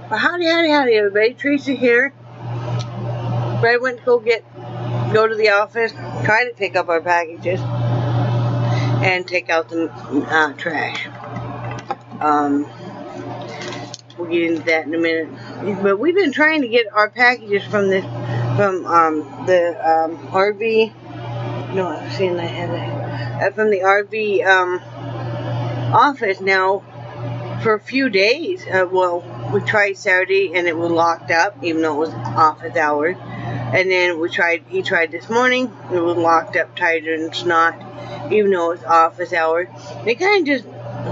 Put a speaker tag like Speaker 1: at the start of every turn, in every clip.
Speaker 1: Well, howdy, everybody. Teresa here. Brad went to go to the office, try to pick up our packages, and take out the trash. We'll get into that in a minute. But we've been trying to get our packages from the RV. No, I've seen that. From the RV office now for a few days. Well, we tried Saturday and it was locked up, even though it was office hours. And then he tried this morning, and it was locked up tighter than snot, even though it's office hours. They kind of just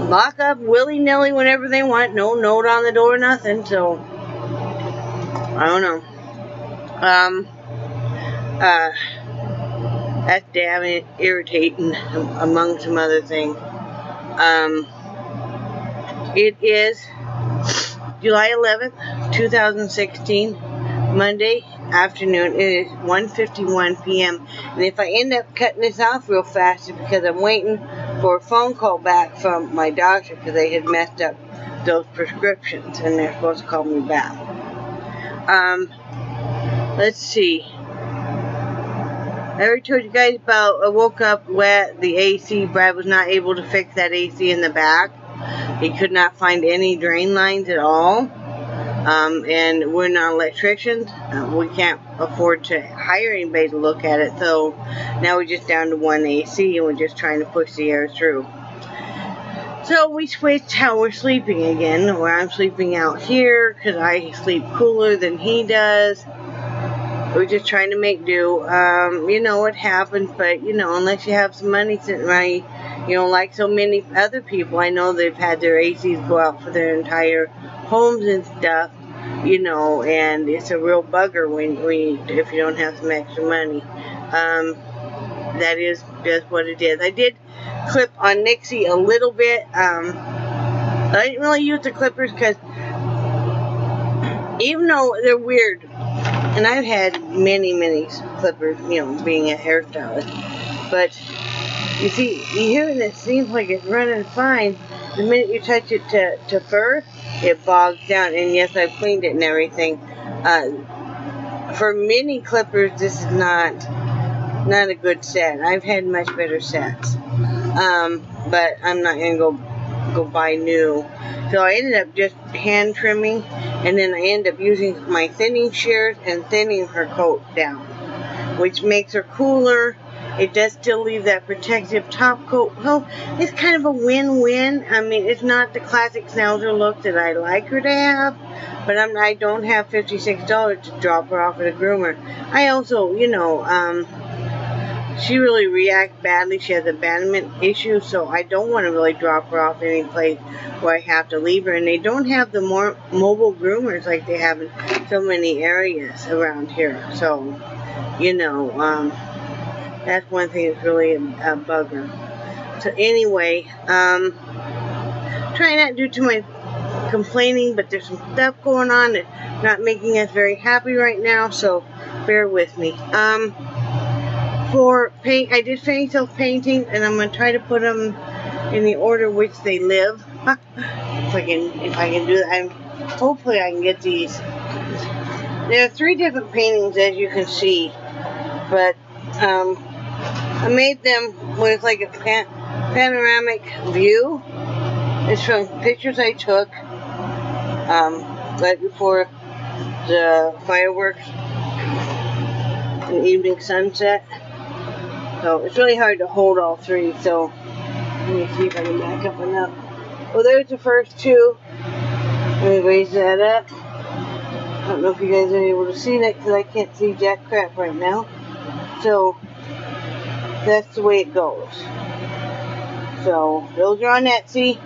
Speaker 1: lock up willy-nilly whenever they want, no note on the door, nothing, so, I don't know. That's damn irritating, among some other things. It is July 11th, 2016, Monday afternoon. It is 1:51 p.m. And if I end up cutting this off real fast, it's because I'm waiting for a phone call back from my doctor because they had messed up those prescriptions and they're supposed to call me back. Let's see. I already told you guys about I woke up wet, the AC. Brad was not able to fix that AC in the back. He could not find any drain lines at all. And we're not electricians. We can't afford to hire anybody to look at it. So now we're just down to one AC and we're just trying to push the air through. So we switched how we're sleeping again, where I'm sleeping out here because I sleep cooler than he does. We're just trying to make do. You know, it happens, but, you know, unless you have some money sitting around, you know, like so many other people, I know they've had their ACs go out for their entire homes and stuff, you know, and it's a real bugger if you don't have some extra money. That is just what it is. I did clip on Nixie a little bit. I didn't really use the clippers because even though they're weird, and I've had many clippers, you know, being a hairstylist. But, you see, you hear it, it seems like it's running fine. The minute you touch it to fur, it bogs down. And yes, I've cleaned it and everything. For mini clippers, this is not a good set. I've had much better sets. But I'm not going to go buy new. So I ended up just hand trimming, and then I ended up using my thinning shears and thinning her coat down, which makes her cooler. It does still leave that protective top coat. Well, it's kind of a win-win. I mean, it's not the classic schnauzer look that I like her to have, but I don't have $56 to drop her off at a groomer. I also, you know, she really reacts badly. She has abandonment issues, so I don't want to really drop her off any place where I have to leave her. And they don't have the more mobile groomers like they have in so many areas around here. So, you know, that's one thing that's really a bugger. So anyway, trying not to do too much complaining, but there's some stuff going on that's not making us very happy right now, so bear with me. For paint, I did finish those paintings, and I'm going to try to put them in the order which they live. if I can do that, hopefully I can get these. There are 3 different paintings, as you can see, but I made them with like a panoramic view. It's from pictures I took right before the fireworks and evening sunset. So it's really hard to hold all 3, so let me see if I can back up enough. Well, there's the first 2. Let me raise that up. I don't know if you guys are able to see that because I can't see jack crap right now. So that's the way it goes. So those are on Etsy.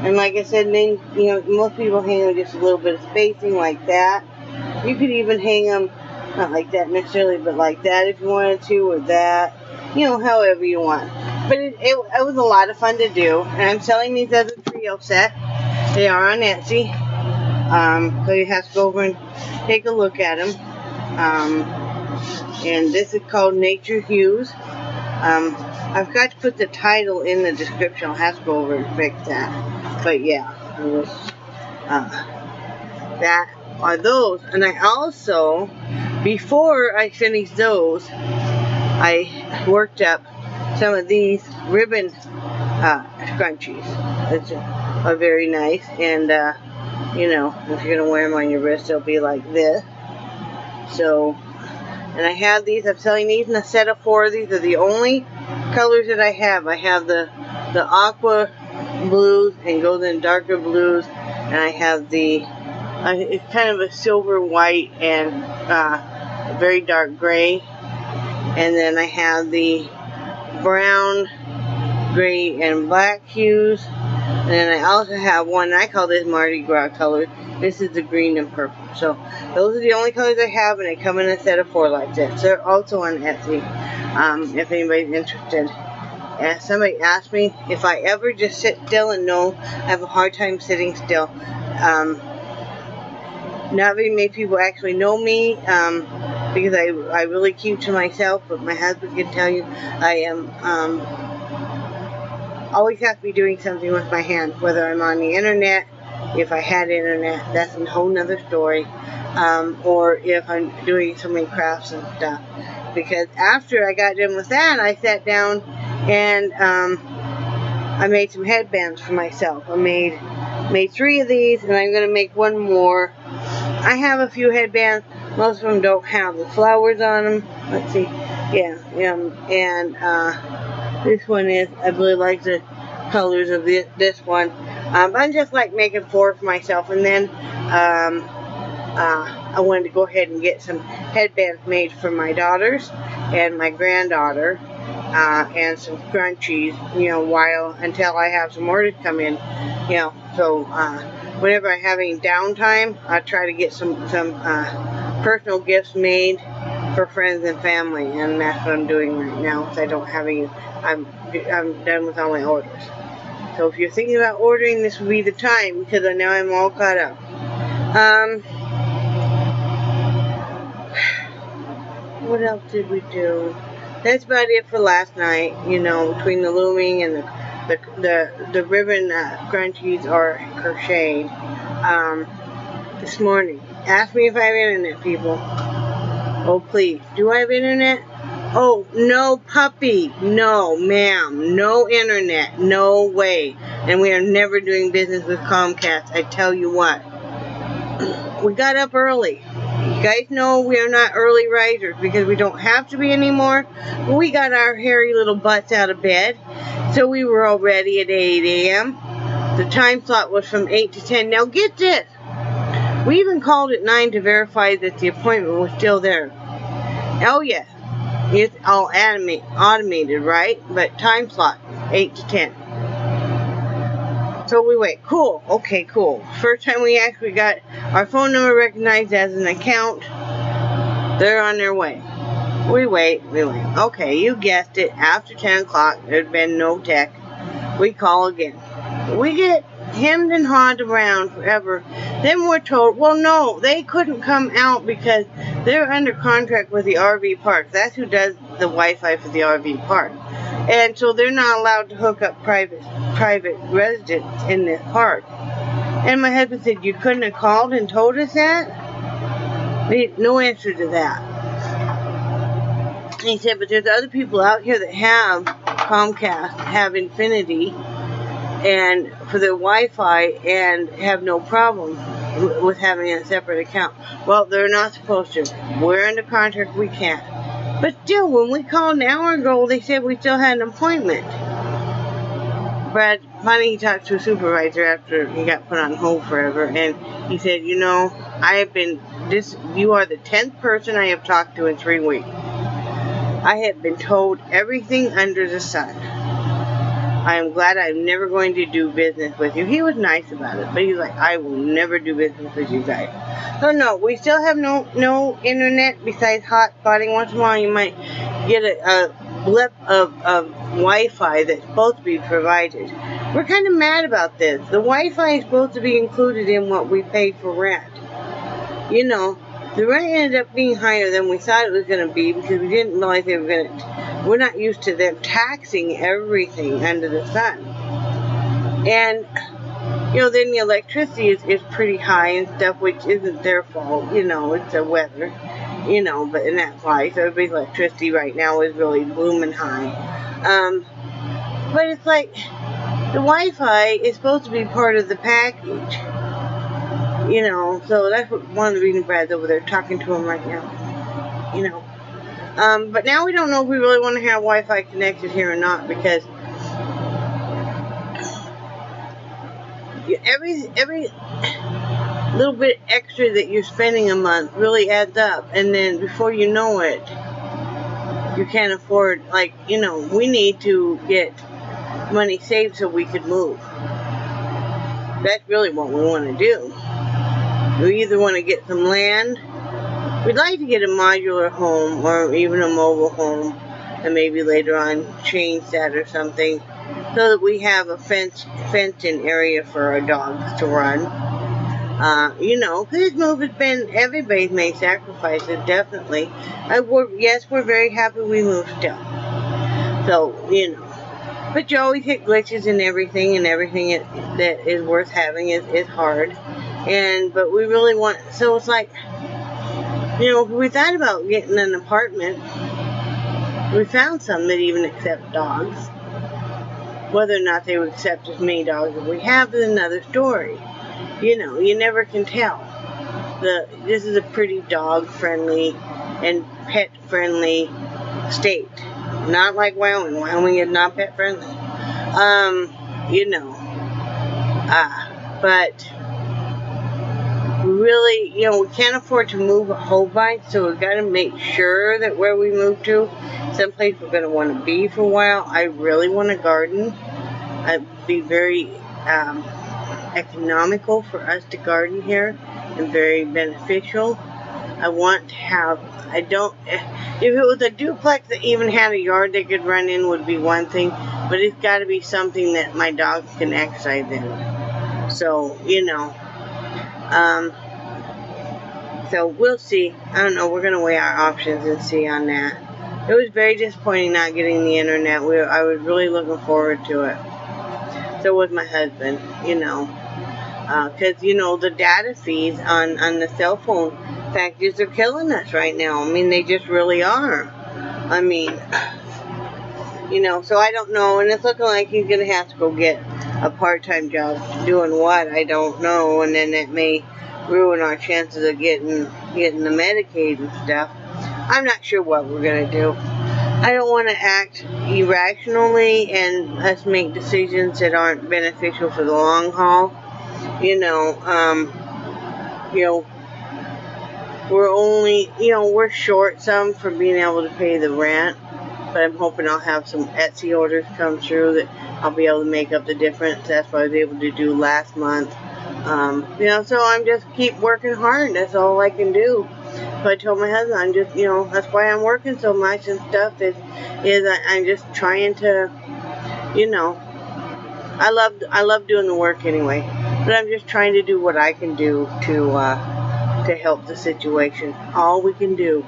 Speaker 1: And like I said, then, you know, most people hang them just a little bit of spacing like that. You could even hang them, not like that necessarily, but like that if you wanted to, or that. You know, however you want. But it was a lot of fun to do. And I'm selling these as a trio set. They are on Etsy. So you have to go over and take a look at them. And this is called Nature Hues. I've got to put the title in the description. I'll have to go over and fix that. But yeah, it was that are those. And I also, before I finished those, I worked up some of these ribbon scrunchies. Which are very nice. And, you know, if you're going to wear them on your wrist, they'll be like this. So, and I have these. I'm selling these in a set of 4. These are the only colors that I have. I have the aqua blues and golden darker blues, and I have the it's kind of a silver white and very dark gray, and then I have the brown, gray, and black hues, and then I also have one, I call this Mardi Gras color. This is the green and purple. So those are the only colors I have, and they come in a set of 4 like this. They're also on Etsy, if anybody's interested. And somebody asked me if I ever just sit still, and no, I have a hard time sitting still. Not very many people actually know me, because I really keep to myself, but my husband can tell you I am always have to be doing something with my hands, whether I'm on the internet. If I had internet, that's a whole nother story. Or if I'm doing so many crafts and stuff. Because after I got done with that, I sat down and I made some headbands for myself. I made 3 of these, and I'm going to make 1 more. I have a few headbands. Most of them don't have the flowers on them. Let's see. Yeah. And this one is, I really like the colors of this one. I just like making 4 for myself, and then I wanted to go ahead and get some headbands made for my daughters and my granddaughter, and some scrunchies, you know, until I have some orders come in, you know. So whenever I'm having downtime, I try to get some personal gifts made for friends and family, and that's what I'm doing right now. Because I don't have any. I'm done with all my orders. So if you're thinking about ordering, this would be the time, because now I'm all caught up. What else did we do? That's about it for last night. You know, between the looming and the ribbon scrunchies or crocheted. This morning, ask me if I have internet, people. Oh please, do I have internet? Oh, no, puppy. No, ma'am. No internet. No way. And we are never doing business with Comcast. I tell you what. We got up early. You guys know we are not early risers because we don't have to be anymore. We got our hairy little butts out of bed. So we were all ready at 8 a.m. The time slot was from 8 to 10. Now get this. We even called at 9 to verify that the appointment was still there. Oh, yes. It's all automated, right? But time slot, 8 to 10. So we wait. Cool. Okay, cool. First time we actually got our phone number recognized as an account. They're on their way. We wait. Okay, you guessed it. After 10 o'clock, there's been no tech. We call again. We get hemmed and hawed around forever. Then we're told, well, no, they couldn't come out because they're under contract with the RV park. That's who does the Wi-Fi for the RV park. And so they're not allowed to hook up private residents in this park. And my husband said, you couldn't have called and told us that? No answer to that. And he said, but there's other people out here that have Comcast, have Infinity, and for their Wi-Fi, and have no problem with having a separate account. Well, they're not supposed to. We're under contract, we can't. But still, when we called an hour ago, they said we still had an appointment. Brad, finally he talked to a supervisor after he got put on hold forever, and he said, you know, you are the 10th person I have talked to in 3 weeks. I have been told everything under the sun. I am glad I'm never going to do business with you. He was nice about it, but he's like, I will never do business with you guys. So no, we still have no internet besides hotspotting. Once in a while you might get a blip of Wi-Fi that's supposed to be provided. We're kind of mad about this. The Wi-Fi is supposed to be included in what we pay for rent. You know, the rent ended up being higher than we thought it was going to be because we didn't realize they were going to. We're not used to them taxing everything under the sun. And then the electricity is pretty high and stuff, which isn't their fault, it's the weather, but and that's why. So everybody's electricity right now is really booming high. But it's like, the Wi-Fi is supposed to be part of the package, so that's one of the reasons Brad's over there talking to him right now, But now we don't know if we really want to have Wi-Fi connected here or not, because every little bit extra that you're spending a month really adds up, and then before you know it, you can't afford, we need to get money saved so we could move. That's really what we want to do. We either want to get some land. We'd like to get a modular home or even a mobile home, and maybe later on change that or something, so that we have a fenced-in area for our dogs to run. Because this move has been, everybody's made sacrifices, definitely. Yes, we're very happy we moved still. So, But you always hit glitches in everything, and everything that is worth having is hard. But we really want, so it's like, we thought about getting an apartment. We found some that even accept dogs. Whether or not they would accept as many dogs as we have is another story. You never can tell. This is a pretty dog-friendly and pet-friendly state. Not like Wyoming. Wyoming is not pet-friendly. But really, we can't afford to move a whole bunch, so we've got to make sure that where we move to, someplace we're going to want to be for a while. I really want a garden. It'd be very economical for us to garden here, and very beneficial. I want to have, if it was a duplex that even had a yard they could run in would be one thing, but it's got to be something that my dogs can exercise in. So, so we'll see. I don't know, we're going to weigh our options and see on that. It was very disappointing not getting the internet. I was really looking forward to it. So was my husband, because, the data feeds on the cell phone packages are killing us right now. They just really are. So I don't know, and it's looking like he's going to have to go get a part-time job. Doing what, I don't know, and then that may ruin our chances of getting the Medicaid and stuff. I'm not sure what we're going to do. I don't want to act irrationally and us make decisions that aren't beneficial for the long haul. We're only, we're short some for being able to pay the rent, but I'm hoping I'll have some Etsy orders come through that I'll be able to make up the difference. That's what I was able to do last month. So I'm just keep working hard. That's all I can do. So I told my husband, I'm just, that's why I'm working so much and stuff, is I'm just trying to, I love doing the work anyway, but I'm just trying to do what I can do to help the situation. All we can do.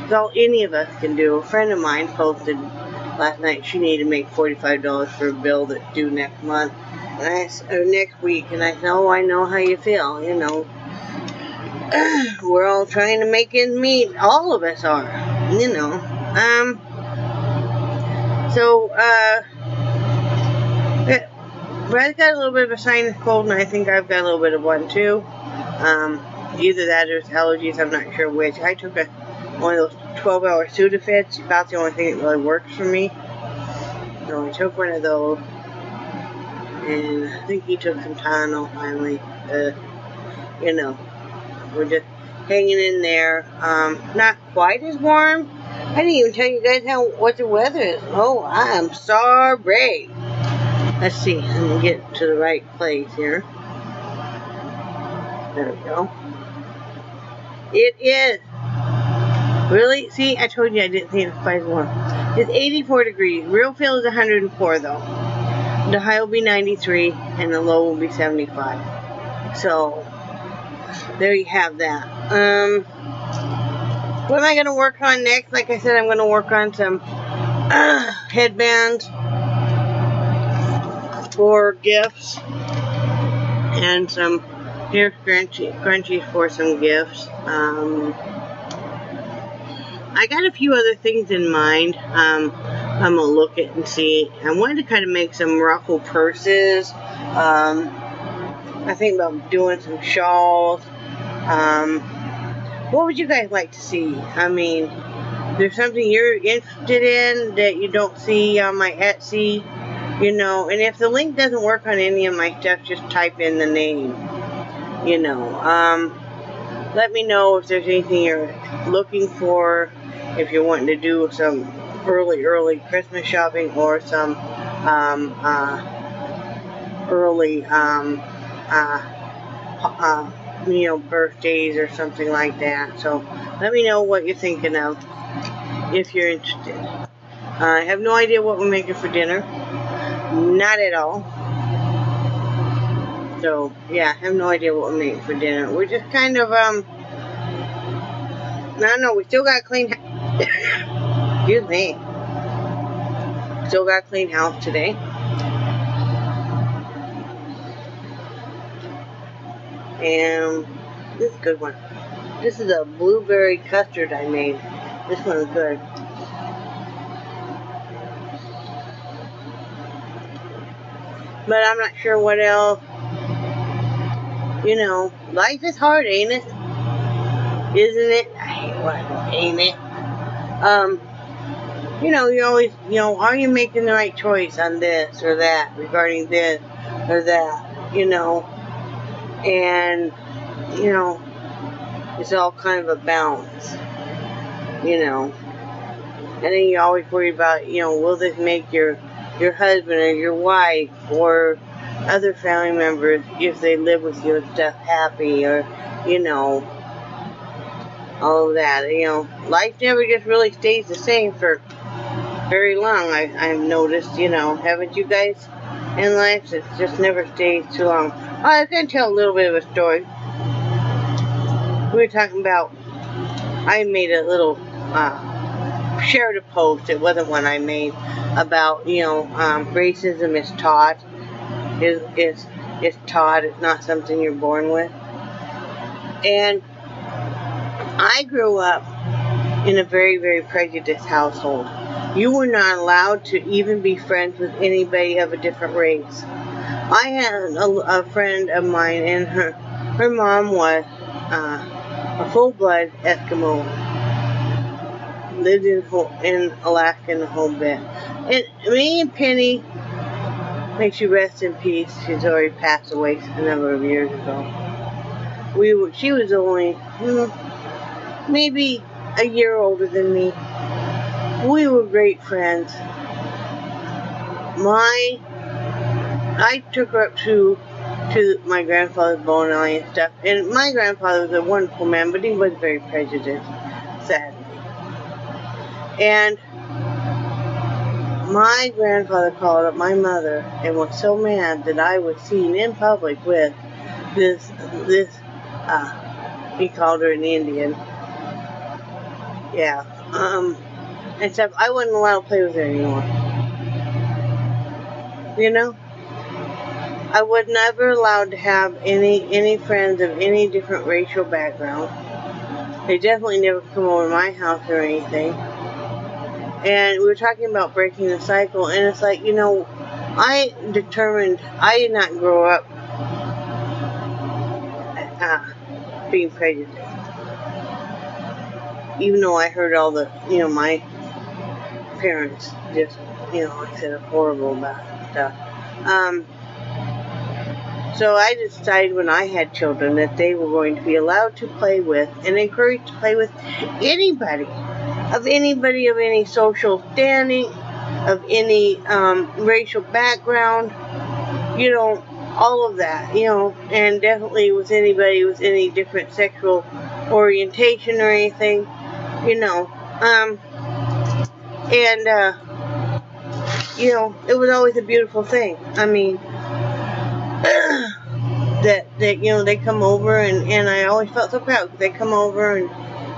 Speaker 1: It's all any of us can do. A friend of mine posted last night she needed to make $45 for a bill that's due next month, or next week, and I said, oh, I know how you feel, we're all trying to make ends meet. All of us are, Brad's got a little bit of a sinus cold, and I think I've got a little bit of one too. Either that or it's allergies, I'm not sure which. I took one of those 12-hour Sudafeds. It's about the only thing that really works for me. So I took one of those, and I think he took some Tylenol finally. We're just hanging in there. Not quite as warm. I didn't even tell you guys what the weather is. Oh, I am sorry. Let's see. Let me get to the right place here. There we go. It is. Really? See, I told you I didn't think it was quite as warm. It's 84 degrees. Real feel is 104 though. The high will be 93 and the low will be 75. So there you have that. What am I going to work on next? Like I said, I'm going to work on some headbands for gifts. and some hair scrunchies for some gifts. I got a few other things in mind. I'm gonna look at and see. I wanted to kind of make some ruffle purses. I think about doing some shawls. What would you guys like to see? I mean, there's something you're interested in that you don't see on my Etsy, you know, and if the link doesn't work on any of my stuff, just type in the name, you know. Let me know if there's anything you're looking for, if you're wanting to do some early Christmas shopping or some early you know, birthdays or something like that. So let me know what you're thinking of if you're interested. I have no idea what we're making for dinner. Not at all. So yeah, I have no idea what we're making for dinner. We're just kind of I don't know, we still got to clean excuse me. Still got to clean house today. And this is a good one. This is a blueberry custard I made. This one is good. But I'm not sure what else. You know, life is hard, ain't it? Isn't it? Ain't it? You know, you always, you know, are you making the right choice on this or that, regarding this or that, you know? And, you know, it's all kind of a balance, you know. And then you always worry about, you know, will this make your husband or your wife or other family members, if they live with you and stuff, happy, or, you know, all of that. You know, life never just really stays the same for very long. I've noticed, you know, haven't you guys? In life, it just never stays too long. Oh, I was going to tell a little bit of a story. We were talking about, I made a little, shared a post, it wasn't one I made, about, you know, racism is taught. It's taught, it's not something you're born with. And I grew up in a very, very prejudiced household. You were not allowed to even be friends with anybody of a different race. I had a friend of mine, and her mom was a full-blood Eskimo. Lived in Alaska in the whole bit. And me and Penny, may she rest in peace, she's already passed away a number of years ago. She was only maybe a year older than me. We were great friends. I took her up to my grandfather's bowling alley and stuff, and my grandfather was a wonderful man, but he was very prejudiced, sadly. And my grandfather called up my mother and was so mad that I was seen in public with this he called her an Indian. Yeah. And stuff. I wasn't allowed to play with her anymore. You know? I was never allowed to have any friends of any different racial background. They definitely never come over to my house or anything. And we were talking about breaking the cycle, and it's like, you know, I determined I did not grow up being prejudiced. Even though I heard all the, you know, my parents just, you know, like I said, horrible about stuff. So I decided when I had children that they were going to be allowed to play with and encouraged to play with anybody of any social standing, of any racial background, you know, all of that, you know, and definitely with anybody with any different sexual orientation or anything, you know, you know, it was always a beautiful thing. I mean, that you know, they come over, and I always felt so proud because they come over, and,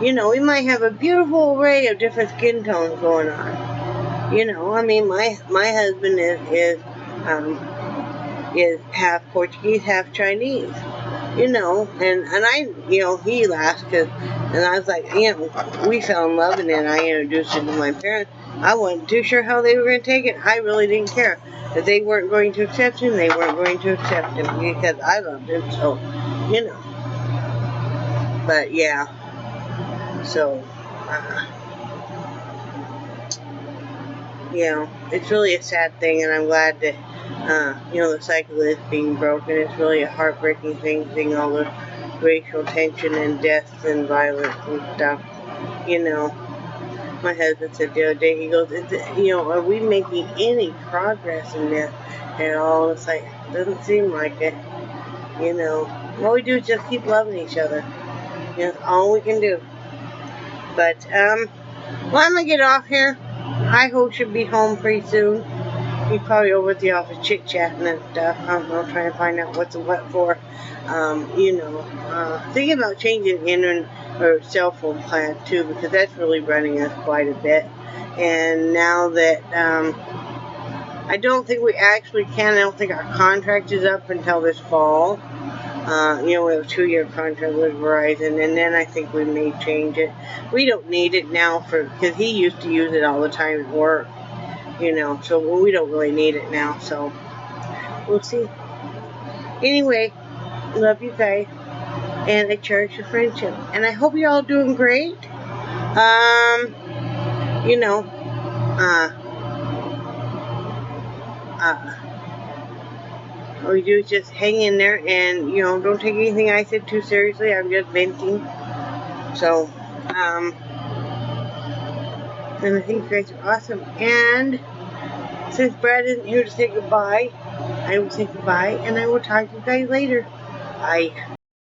Speaker 1: you know, we might have a beautiful array of different skin tones going on. You know, I mean, my husband is is half Portuguese, half Chinese. You know, and I, you know, he laughed and I was like, you know, we fell in love, and then I introduced him to my parents. I wasn't too sure how they were going to take it. I really didn't care. If they weren't going to accept him, they weren't going to accept him because I loved him, so, you know. But, yeah. So, you know, it's really a sad thing, and I'm glad that, you know, the cycle is being broken. It's really a heartbreaking thing, seeing all the racial tension and deaths and violence and stuff. You know, my husband said the other day, he goes, you know, are we making any progress in this at all? It's like, it doesn't seem like it. You know, all we do is just keep loving each other. You know, that's all we can do. But, well, I'm going to get off here. I hope she'll be home pretty soon. He's probably over at the office chit-chatting and stuff. I don't know, trying to find out what's what for. You know, thinking about changing internet or cell phone plan too, because that's really running us quite a bit. And now that I don't think we actually can. I don't think our contract is up until this fall. You know, we have a 2-year contract with Verizon, and then I think we may change it. We don't need it now because he used to use it all the time at work, you know, so we don't really need it now, so we'll see. Anyway, love you guys, and I cherish your friendship, and I hope you're all doing great. You know, all we do is just hang in there, and, you know, don't take anything I said too seriously. I'm just venting. So, and I think you guys are awesome. And since Brad isn't here to say goodbye, I will say goodbye, and I will talk to you guys later. Bye.